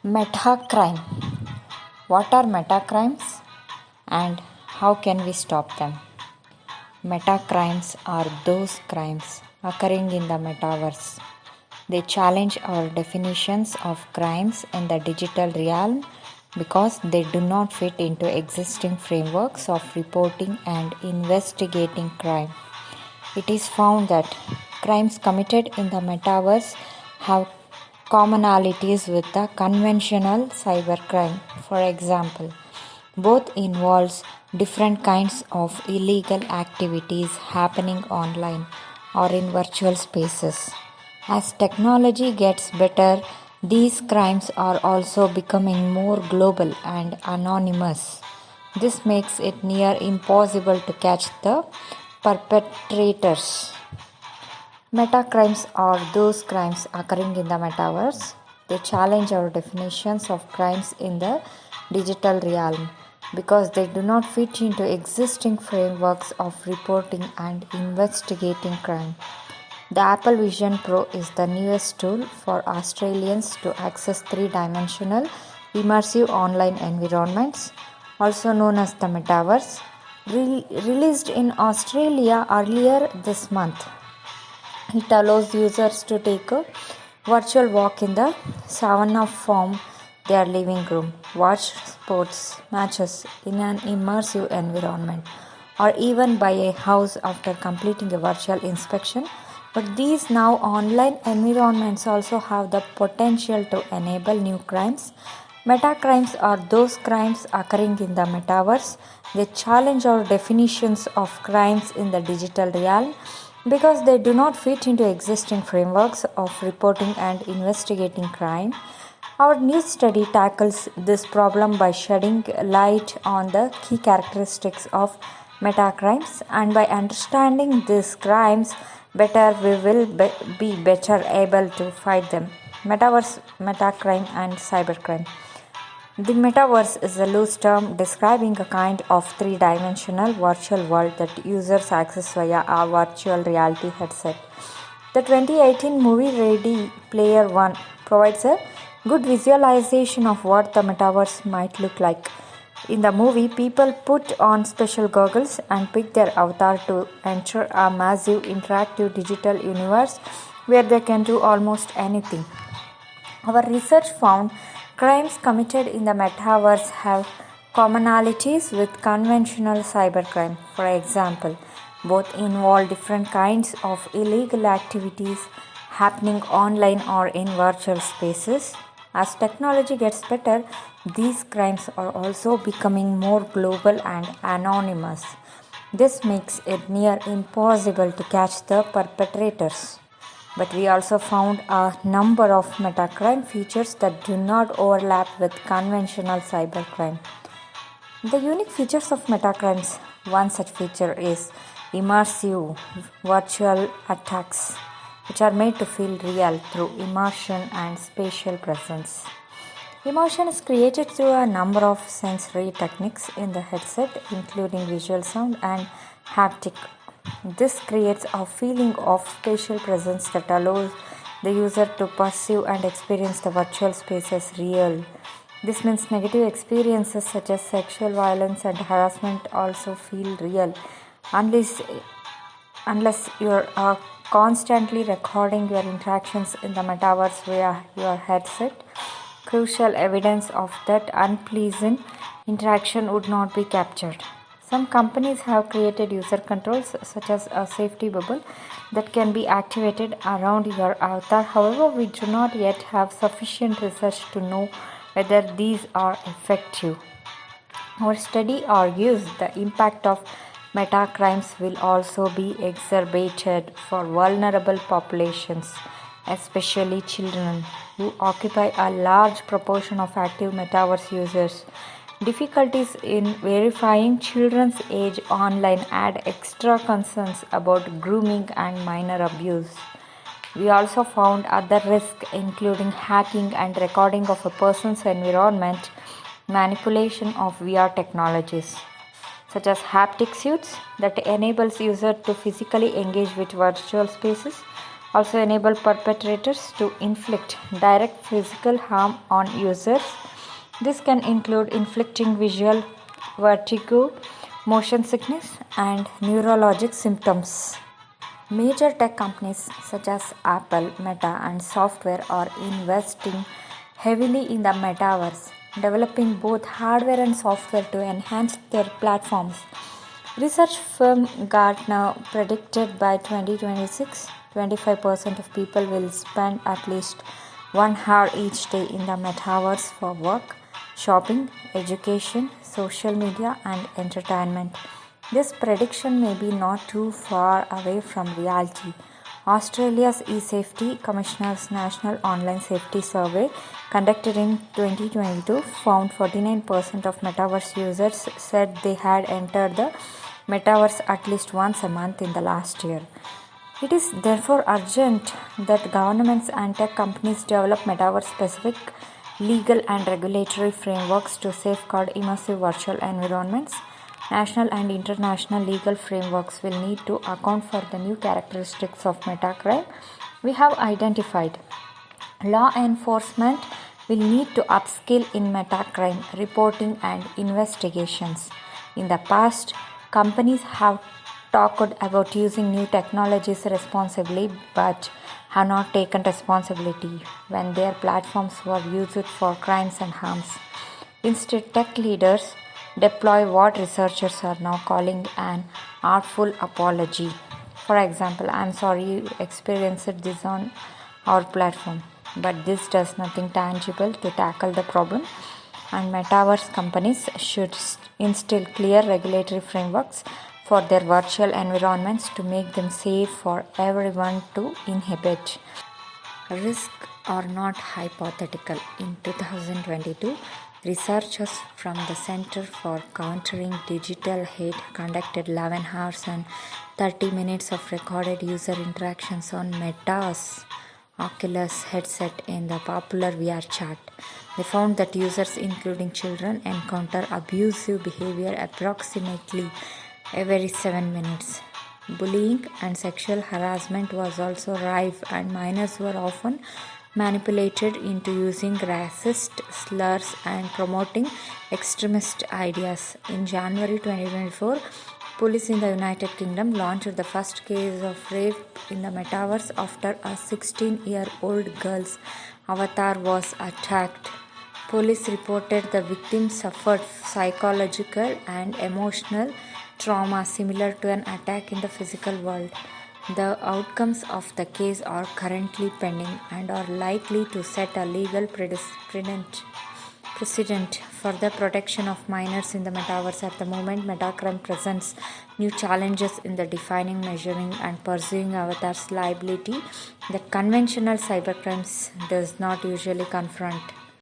Metacrime. What are metacrimes and how can we stop them? Metacrimes are those crimes occurring in the metaverse. They challenge our definitions of crimes in the digital realm because they do not fit into existing frameworks of reporting and investigating crime. It is found that crimes committed in the metaverse have commonalities with the conventional cybercrime. For example, both involves different kinds of illegal activities happening online or in virtual spaces. As technology gets better, these crimes are also becoming more global and anonymous. This makes it near impossible to catch the perpetrators. Metacrimes are those crimes occurring in the metaverse. They challenge our definitions of crimes in the digital realm because they do not fit into existing frameworks of reporting and investigating crime. The Apple Vision Pro is the newest tool for Australians to access three-dimensional immersive online environments, also known as the metaverse, released in Australia earlier this month. It allows users to take a virtual walk in the savanna from their living room, watch sports matches in an immersive environment, or even buy a house after completing a virtual inspection. But these now online environments also have the potential to enable new crimes. Metacrimes are those crimes occurring in the metaverse. They challenge our definitions of crimes in the digital realm because they do not fit into existing frameworks of reporting and investigating crime. Our new study tackles this problem by shedding light on the key characteristics of metacrimes, and by understanding these crimes better, we will be better able to fight them. Metaverse, metacrime, and cybercrime. The metaverse is a loose term describing a kind of three-dimensional virtual world that users access via a virtual reality headset. The 2018 movie Ready Player One provides a good visualization of what the metaverse might look like. In the movie, people put on special goggles and pick their avatar to enter a massive interactive digital universe where they can do almost anything. Our research found crimes committed in the metaverse have commonalities with conventional cybercrime. For example, both involve different kinds of illegal activities happening online or in virtual spaces. As technology gets better, these crimes are also becoming more global and anonymous. This makes it near impossible to catch the perpetrators. But we also found a number of metacrime features that do not overlap with conventional cybercrime. The unique features of metacrimes. One such feature is immersive virtual attacks, which are made to feel real through immersion and spatial presence. Immersion is created through a number of sensory techniques in the headset, including visual sound and haptic. This creates a feeling of spatial presence that allows the user to perceive and experience the virtual space as real. This means negative experiences such as sexual violence and harassment also feel real unless you are constantly recording your interactions in the metaverse via your headset. Crucial evidence of that unpleasant interaction would not be captured. Some companies have created user controls such as a safety bubble that can be activated around your avatar. However, we do not yet have sufficient research to know whether these are effective. Our study argues the impact of metacrimes will also be exacerbated for vulnerable populations, especially children, who occupy a large proportion of active metaverse users. Difficulties in verifying children's age online add extra concerns about grooming and minor abuse. We also found other risks, including hacking and recording of a person's environment, manipulation of VR technologies, such as haptic suits that enables users to physically engage with virtual spaces, also enable perpetrators to inflict direct physical harm on users. This can include inflicting visual vertigo, motion sickness, and neurologic symptoms. Major tech companies such as Apple, Meta, and software are investing heavily in the metaverse, developing both hardware and software to enhance their platforms. Research firm Gartner predicted by 2026, 25% of people will spend at least 1 hour each day in the metaverse for work, shopping, education, social media, and entertainment. This prediction may be not too far away from reality. Australia's e-safety commissioner's national online safety survey conducted in 2022 found 49% of metaverse users said they had entered the metaverse at least once a month in the last year. It is therefore urgent that governments and tech companies develop metaverse specific legal and regulatory frameworks to safeguard immersive virtual environments. National and international legal frameworks will need to account for the new characteristics of metacrime we have identified. Law enforcement will need to upskill in metacrime reporting and investigations. In the past, companies have talked about using new technologies responsibly but have not taken responsibility when their platforms were used for crimes and harms. Instead, tech leaders deploy what researchers are now calling an artful apology. For example, I'm sorry you experienced this on our platform, but this does nothing tangible to tackle the problem. And metaverse companies should instill clear regulatory frameworks for their virtual environments to make them safe for everyone to inhabit. Risks are not hypothetical. In 2022, researchers from the Center for Countering Digital Hate conducted 11 hours and 30 minutes of recorded user interactions on Meta's Oculus headset in the popular VR chat. They found that users, including children, encounter abusive behavior approximately every 7 minutes. Bullying and sexual harassment was also rife, and minors were often manipulated into using racist slurs and promoting extremist ideas. In January 2024, police in the United Kingdom launched the first case of rape in the metaverse after a 16-year-old girl's avatar was attacked. Police reported the victim suffered psychological and emotional trauma similar to an attack in the physical world. The outcomes of the case are currently pending and are likely to set a legal precedent for the protection of minors in the metaverse. At the moment, metacrime presents new challenges in the defining, measuring, and pursuing avatars liability that conventional cybercrimes does not usually confront.